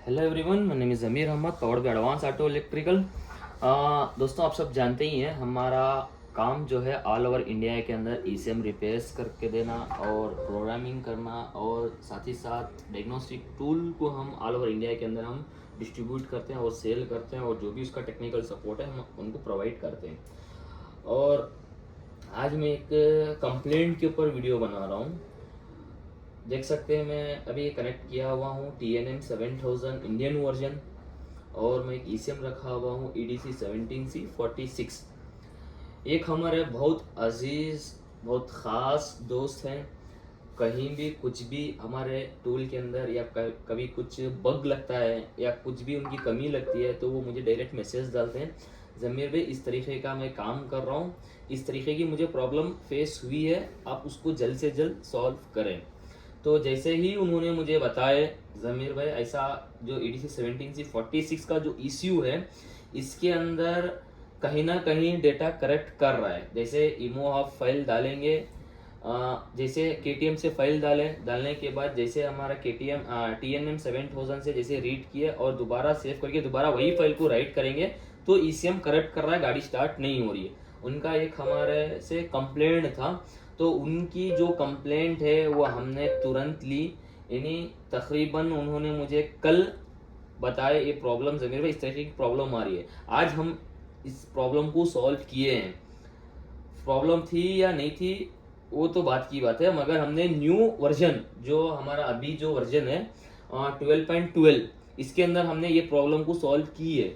Hello everyone, my name is Zameer Ahmed, powered by advance auto electrical. दोस्तों, आप सब जानते ही हैं हमारा काम जो है ऑल ओवर इंडिया के अंदर ईसीएम रिपेयर्स करके देना और प्रोग्रामिंग करना, और साथ ही साथ डायग्नोस्टिक टूल को हम ऑल ओवर इंडिया के अंदर हम डिस्ट्रीब्यूट करते हैं और सेल करते हैं, और जो भी उसका टेक्निकल सपोर्ट है हम उनको प्रोवाइड करते हैं। और आज मैं एक कंप्लेंट के ऊपर वीडियो बना रहा हूँ। देख सकते हैं मैं अभी कनेक्ट किया हुआ हूँ TNM 7000 इंडियन वर्जन, और मैं एक ECM रखा हुआ हूँ EDC 17C46। एक हमारे बहुत अजीज, बहुत ख़ास दोस्त हैं। कहीं भी कुछ भी हमारे टूल के अंदर या कभी कुछ बग लगता है या कुछ भी उनकी कमी लगती है तो वो मुझे डायरेक्ट मैसेज डालते हैं, ज़मीर भाई इस तरीके का मैं काम कर रहा हूँ, इस तरीके की मुझे प्रॉब्लम फेस हुई है, आप उसको जल्द से जल्द सॉल्व करें। तो जैसे ही उन्होंने मुझे बताया, ज़मीर भाई ऐसा जो EDC 17C46 का जो इश्यू है, इसके अंदर कहीं ना कहीं डेटा करेक्ट कर रहा है। जैसे इमो आप फाइल डालेंगे, जैसे KTM से फाइल डालने के बाद जैसे हमारा KTM TNM 7000 से जैसे रीड किए और दोबारा सेव करके दोबारा वही फाइल को राइट करेंगे तो ECM करेक्ट कर रहा है, गाड़ी स्टार्ट नहीं हो रही है। उनका एक हमारे से कंप्लेंट था, तो उनकी जो कंप्लेंट है वो हमने तुरंत ली। यानी तकरीबन उन्होंने मुझे कल बताया ये प्रॉब्लम ज़मीर भाई इस तरीके की प्रॉब्लम आ रही है। आज हम इस प्रॉब्लम को सॉल्व किए हैं। प्रॉब्लम थी या नहीं थी वो तो बात की बात है, मगर हमने न्यू वर्जन जो हमारा अभी जो वर्जन है 12.12, इसके अंदर हमने ये प्रॉब्लम को सॉल्व की है।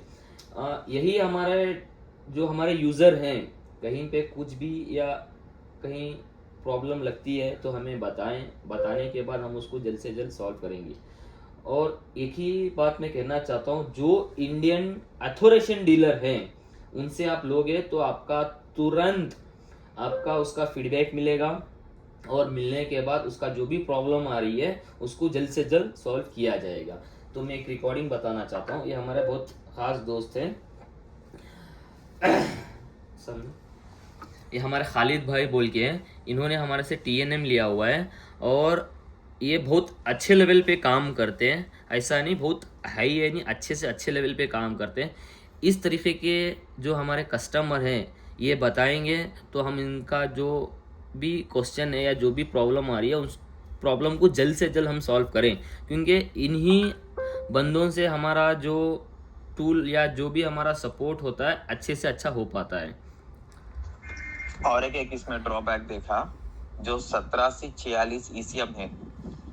यही हमारे जो हमारे यूज़र हैं, कहीं पे कुछ भी या कहीं प्रॉब्लम लगती है तो हमें बताएं, बताने के बाद हम उसको जल्द से जल्द सॉल्व करेंगे। और एक ही बात मैं कहना चाहता हूँ, जो इंडियन अथोरेशन डीलर हैं उनसे आप लोगे तो आपका तुरंत आपका उसका फीडबैक मिलेगा, और मिलने के बाद उसका जो भी प्रॉब्लम आ रही है उसको जल्द से जल्द सॉल्व किया जाएगा। तो मैं एक रिकॉर्डिंग बताना चाहता हूँ, ये हमारे बहुत ख़ास दोस्त हैं। समझो, ये हमारे खालिद भाई बोल के हैं, इन्होंने हमारे से TNM लिया हुआ है, और ये बहुत अच्छे लेवल पे काम करते हैं। ऐसा नहीं बहुत हाई है, नहीं अच्छे से अच्छे लेवल पे काम करते हैं। इस तरीके के जो हमारे कस्टमर हैं ये बताएंगे तो हम इनका जो भी क्वेश्चन है या जो भी प्रॉब्लम आ रही है उस प्रॉब्लम को जल्द से जल्द हम सॉल्व करें, क्योंकि इन्हीं बंदों से हमारा जो टूल या जो भी हमारा सपोर्ट होता है अच्छे से अच्छा हो पाता है। और एक इसमें ड्रॉबैक देखा, जो 17 से 46 ECM है,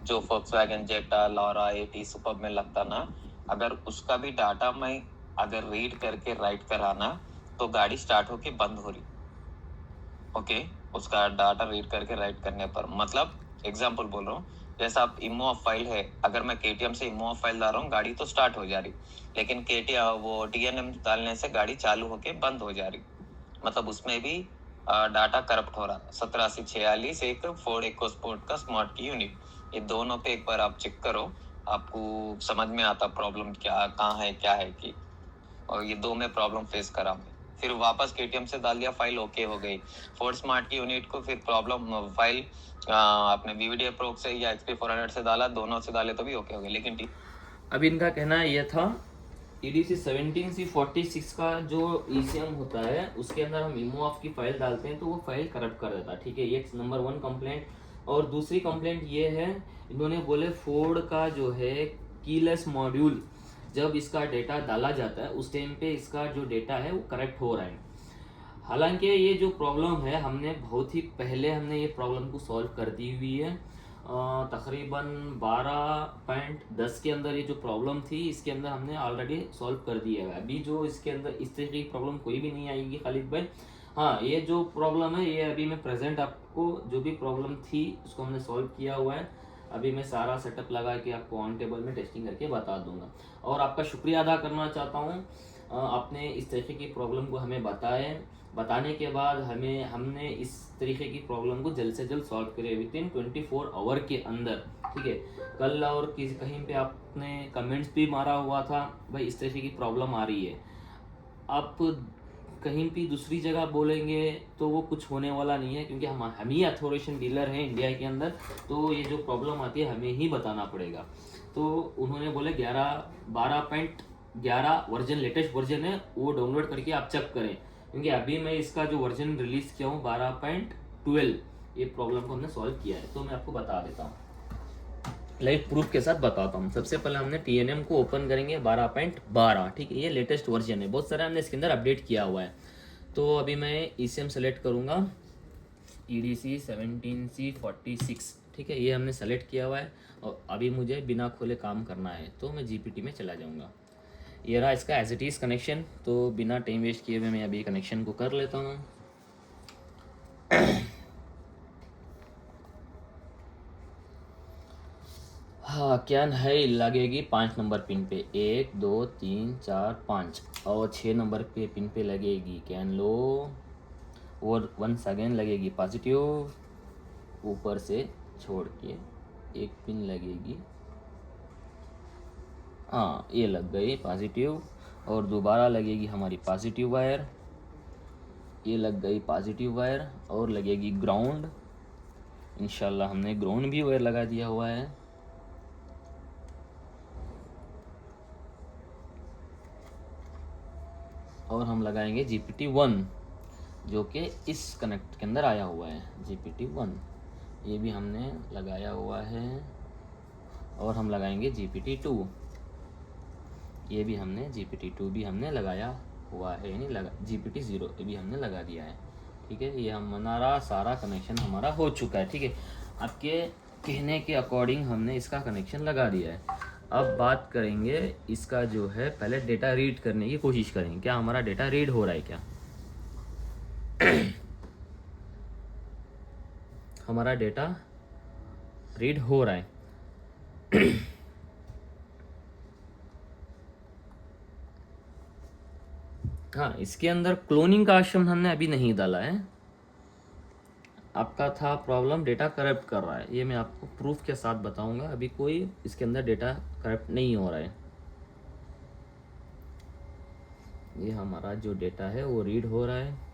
जो Volkswagen Jetta, Laura, AT Superb में लगता ना, अगर उसका भी डाटा मैं अगर रीड करके राइट कराना तो गाड़ी स्टार्ट होके बंद हो रही। ओके, उसका डाटा रीड करके राइट करने पर, मतलब एग्जांपल बोल रहा हूँ, जैसा आप इमो ऑफ फाइल है, अगर मैं KTM से इमो ऑफ फाइल डाल रहा हूँ गाड़ी तो स्टार्ट हो जा रही, लेकिन KTM वो TNM डालने से गाड़ी चालू होके बंद हो जा रही। मतलब उसमें भी डाटा करप्ट हो रहा। 17 से 46 एक फोर्ड इकोस्पोर्ट का स्मार्ट की यूनिट, ये दोनों पे एक बार आप चेक करो, आपको समझ में आता प्रॉब्लम क्या कहाँ है क्या है की। और ये दो में प्रॉब्लम फेस करा मैं, फिर वापस KTM से डाल दिया, फाइल ओके हो गई। फोर्ड स्मार्ट की यूनिट को फिर प्रॉब्लम फाइल आपने VVDA प्रो से या XP400 से डाला, दोनों से डाले तो भी ओके हो गए, लेकिन अब इनका कहना ये था EDC 17C46 का जो ECM होता है उसके अंदर हम इमो ऑफ की फाइल डालते हैं तो वो फाइल करप्ट कर देता है। ठीक है, ये नंबर 1 कंप्लेंट। और दूसरी कंप्लेंट ये है, इन्होंने बोले फोर्ड का जो है कीलेस मॉड्यूल, जब इसका डेटा डाला जाता है उस टाइम पे इसका जो डेटा है वो करेक्ट हो रहा है। हालांकि ये जो प्रॉब्लम है हमने बहुत ही पहले हमने ये प्रॉब्लम को सॉल्व कर दी हुई है। तकरीबन 12.10 के अंदर ये जो प्रॉब्लम थी इसके अंदर हमने ऑलरेडी सॉल्व कर दिया है। अभी जो इसके अंदर इस तरीके की प्रॉब्लम कोई भी नहीं आएगी खालिद भाई। हाँ, ये जो प्रॉब्लम है ये अभी मैं प्रेजेंट आपको जो भी प्रॉब्लम थी उसको हमने सॉल्व किया हुआ है। अभी मैं सारा सेटअप लगा के आपको ऑन टेबल में टेस्टिंग करके बता दूंगा। और आपका शुक्रिया अदा करना चाहता हूँ, आपने इस तरीके की प्रॉब्लम को हमें बताने के बाद हमने इस तरीके की प्रॉब्लम को जल्द से जल्द सॉल्व करे विद इन 24 आवर के अंदर। ठीक है, कल और कहीं पे आपने कमेंट्स भी मारा हुआ था भाई इस तरीके की प्रॉब्लम आ रही है। आप कहीं भी दूसरी जगह बोलेंगे तो वो कुछ होने वाला नहीं है, क्योंकि हम ही अथोरेशन डीलर हैं इंडिया के अंदर, तो ये जो प्रॉब्लम आती है हमें ही बताना पड़ेगा। तो उन्होंने बोले 12.11 वर्जन, लेटेस्ट वर्जन है, वो डाउनलोड करके आप चेक करें, क्योंकि अभी मैं इसका जो वर्जन रिलीज किया हूँ 12.12, ये प्रॉब्लम को हमने सॉल्व किया है। तो मैं आपको बता देता हूँ, लाइव प्रूफ के साथ बताता हूँ। सबसे पहले हमने TNM को ओपन करेंगे 12.12, ठीक है, ये लेटेस्ट वर्जन है, बहुत सारा हमने इसके अंदर अपडेट किया हुआ है। तो अभी मैं ECM सेलेक्ट करूँगा, EDC 17C46, ठीक है, ये हमने सेलेक्ट किया हुआ है, और अभी मुझे बिना खोले काम करना है, तो मैं GPT में चला जाऊँगा। ये रहा इसका एज इट इज़ कनेक्शन, तो बिना टाइम वेस्ट किए हुए मैं अभी कनेक्शन को कर लेता हूँ। हाँ, कैन है लगेगी 5 नंबर पिन पे, 1 2 3 4 5, और 6 नंबर पे पिन पे लगेगी कैन लो, और वंस अगेन लगेगी पॉजिटिव, ऊपर से छोड़ के एक पिन लगेगी, हाँ ये लग गई पॉजिटिव, और दोबारा लगेगी हमारी पॉजिटिव वायर, ये लग गई पॉजिटिव वायर, और लगेगी ग्राउंड, इंशाल्लाह हमने ग्राउंड भी वायर लगा दिया हुआ है। और हम लगाएंगे GPT-1, जो कि इस कनेक्ट के अंदर आया हुआ है, GPT-1 ये भी हमने लगाया हुआ है। और हम लगाएंगे GPT-2, ये भी हमने GPT-2 भी हमने लगाया हुआ है, यानी लगा GPT-0 ये भी हमने लगा दिया है, ठीक है। ये हमारा सारा कनेक्शन हमारा हो चुका है, ठीक है। आपके कहने के अकॉर्डिंग हमने इसका कनेक्शन लगा दिया है। अब बात करेंगे इसका जो है, पहले डेटा रीड करने की कोशिश करेंगे, क्या हमारा डेटा रीड हो रहा है क्या। हमारा डेटा रीड हो रहा है। हाँ, इसके अंदर क्लोनिंग का ऑप्शन हमने अभी नहीं डाला है। आपका था प्रॉब्लम डेटा करप्ट कर रहा है, ये मैं आपको प्रूफ के साथ बताऊंगा। अभी कोई इसके अंदर डेटा करप्ट नहीं हो रहा है, ये हमारा जो डेटा है वो रीड हो रहा है।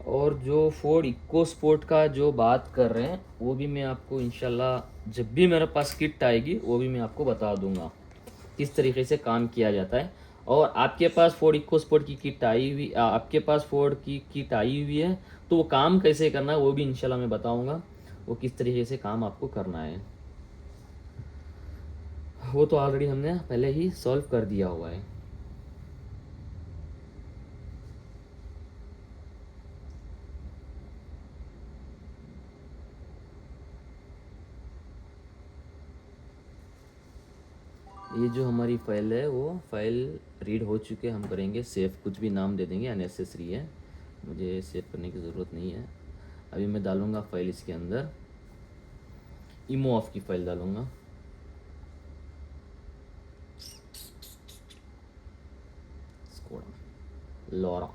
और जो फोर्ड इको स्पोर्ट का जो बात कर रहे हैं, वो भी मैं आपको इंशाल्लाह जब भी मेरे पास किट आएगी वो भी मैं आपको बता दूंगा किस तरीके से काम किया जाता है। और आपके पास फोर्ड इको स्पोर्ट की किट आई हुई, आपके पास फोर्ड की किट आई हुई है, तो वो काम कैसे करना है वो भी इंशाल्लाह मैं बताऊंगा, वो किस तरीके से काम आपको करना है। वो तो ऑलरेडी हमने पहले ही सॉल्व कर दिया हुआ है। ये जो हमारी फाइल है वो फाइल रीड हो चुके, हम करेंगे सेव, कुछ भी नाम दे देंगे, अननेसेसरी है, मुझे सेव करने की ज़रूरत नहीं है। अभी मैं डालूँगा फाइल इसके अंदर, इमो ऑफ की फाइल डालूँगा, स्कोडा लॉरा,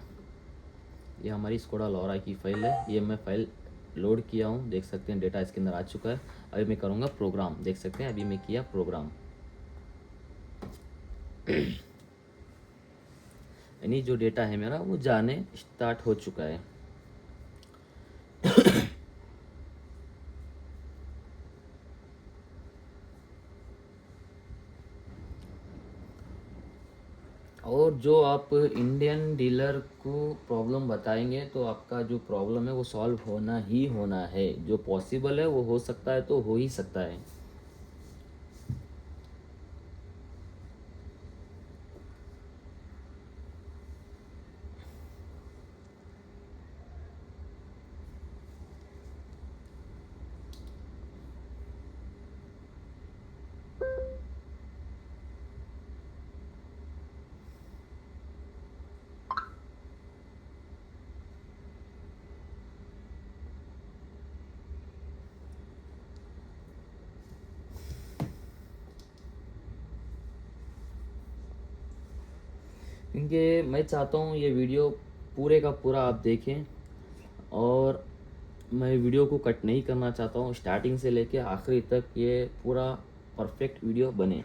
ये हमारी स्कोडा लॉरा की फ़ाइल है। ये मैं फ़ाइल लोड किया हूँ, देख सकते हैं डेटा इसके अंदर आ चुका है। अभी मैं करूँगा प्रोग्राम, देख सकते हैं अभी मैं किया प्रोग्राम, यानी जो डेटा है मेरा वो जाने स्टार्ट हो चुका है। और जो आप इंडियन डीलर को प्रॉब्लम बताएंगे तो आपका जो प्रॉब्लम है वो सॉल्व होना ही होना है, जो पॉसिबल है वो हो सकता है, तो हो ही सकता है। क्योंकि मैं चाहता हूँ ये वीडियो पूरे का पूरा आप देखें, और मैं वीडियो को कट नहीं करना चाहता हूँ, स्टार्टिंग से लेके आखिरी तक ये पूरा परफेक्ट वीडियो बने।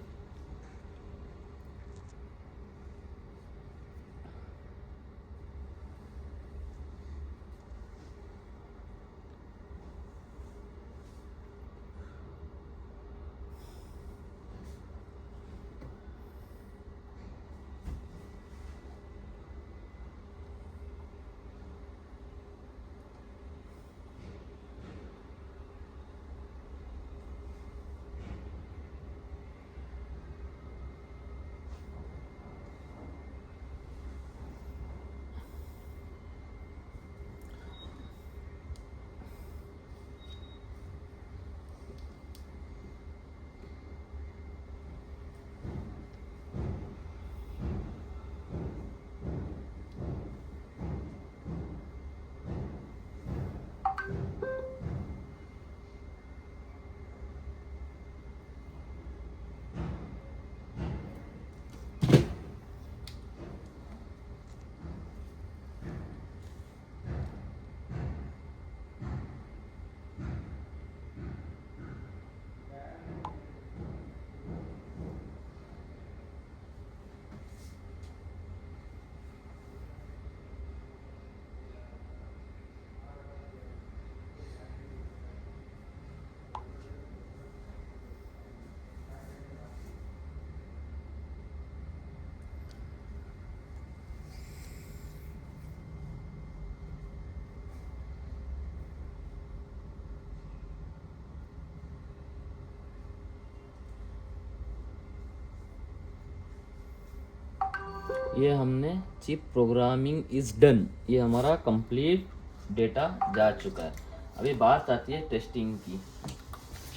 ये हमने चिप प्रोग्रामिंग इज डन, ये हमारा कंप्लीट डेटा जा चुका है। अभी बात आती है टेस्टिंग की।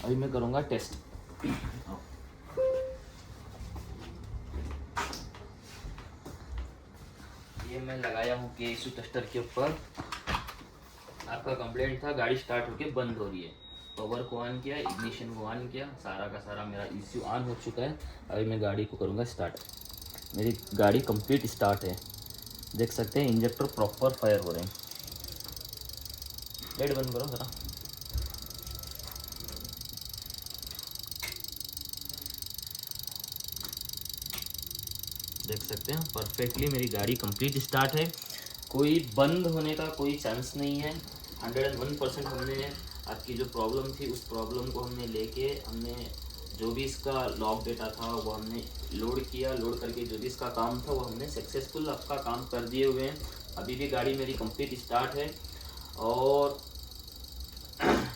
अभी मैं करूँगा टेस्ट। ये मैं लगाया हूँ के इशू टेस्टर के ऊपर। आपका कंप्लेंट था गाड़ी स्टार्ट होके बंद हो रही है, पावर को ऑन किया, इग्निशन को ऑन किया, सारा का सारा मेरा इश्यू ऑन हो चुका है। अभी मैं गाड़ी को करूँगा स्टार्ट। मेरी गाड़ी कंप्लीट स्टार्ट है, देख सकते हैं इंजेक्टर प्रॉपर फायर हो रहे हैं। लाइट बंद करो ज़रा। देख सकते हैं परफेक्टली मेरी गाड़ी कंप्लीट स्टार्ट है, कोई बंद होने का कोई चांस नहीं है। 101% हमने आपकी जो प्रॉब्लम थी उस प्रॉब्लम को हमने लेके हमने जो भी इसका लॉग डेटा था वो हमने लोड किया, लोड करके जो भी इसका काम था वो हमने सक्सेसफुल आपका काम कर दिए हुए हैं। अभी भी गाड़ी मेरी कंप्लीट स्टार्ट है और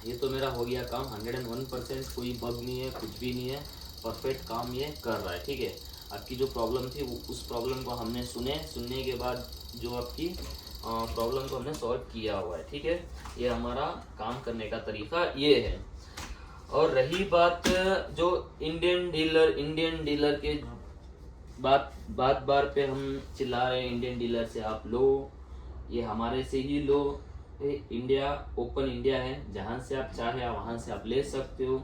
ये तो मेरा हो गया काम 101%, कोई बग नहीं है, कुछ भी नहीं है, परफेक्ट काम ये कर रहा है। ठीक है, आपकी जो प्रॉब्लम थी उस प्रॉब्लम को हमने सुनने के बाद जो आपकी प्रॉब्लम को हमने सॉल्व किया हुआ है। ठीक है, ये हमारा काम करने का तरीका ये है। और रही बात जो इंडियन डीलर के बात बार पे हम चिल्ला रहे हैं, इंडियन डीलर से आप लो, ये हमारे से ही लो। इंडिया ओपन इंडिया है, जहां से आप चाहे वहां से आप ले सकते हो।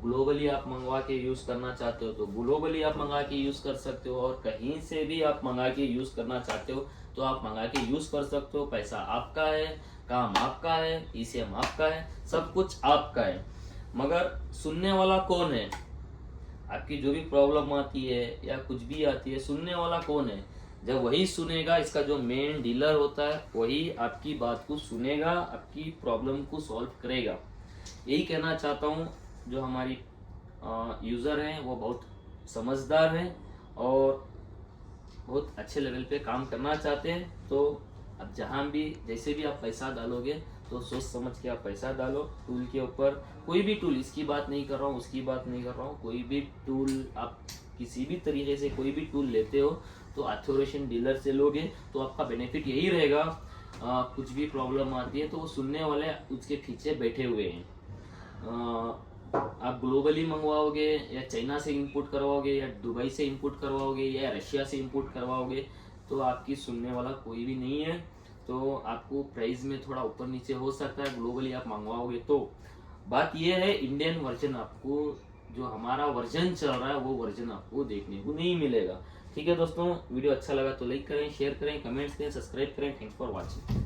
ग्लोबली आप मंगवा के यूज करना चाहते हो तो ग्लोबली आप मंगा के यूज कर सकते हो, और कहीं से भी आप मंगा के यूज करना चाहते हो तो आप मंगा के यूज कर सकते हो। पैसा आपका है, काम आपका है, ईसीएम आपका है, सब कुछ आपका है। मगर सुनने वाला कौन है? आपकी जो भी प्रॉब्लम आती है या कुछ भी आती है, सुनने वाला कौन है? जब वही सुनेगा, इसका जो मेन डीलर होता है वही आपकी बात को सुनेगा, आपकी प्रॉब्लम को सॉल्व करेगा। यही कहना चाहता हूँ। जो हमारी यूज़र हैं वो बहुत समझदार हैं और बहुत अच्छे लेवल पे काम करना चाहते हैं। तो अब जहाँ भी जैसे भी आप पैसा डालोगे तो सोच समझ के आप पैसा डालो टूल के ऊपर। कोई भी टूल, इसकी बात नहीं कर रहा हूँ, उसकी बात नहीं कर रहा हूँ, कोई भी टूल आप किसी भी तरीके से कोई भी टूल लेते हो तो ऑथोराइजेशन डीलर से लोगे तो आपका बेनिफिट यही रहेगा। कुछ भी प्रॉब्लम आती है तो वो सुनने वाले उसके पीछे बैठे हुए हैं। आप ग्लोबली मंगवाओगे या चाइना से इंपोर्ट करवाओगे या दुबई से इंपोर्ट करवाओगे या रशिया से इंपोर्ट करवाओगे तो आपकी सुनने वाला कोई भी नहीं है। तो आपको प्राइस में थोड़ा ऊपर नीचे हो सकता है ग्लोबली आप मंगवाओगे तो। बात यह है इंडियन वर्जन आपको, जो हमारा वर्जन चल रहा है वो वर्जन आपको देखने को नहीं मिलेगा। ठीक है दोस्तों, वीडियो अच्छा लगा तो लाइक करें, शेयर करें, कमेंट्स दें, सब्सक्राइब करें। Thanks for watching.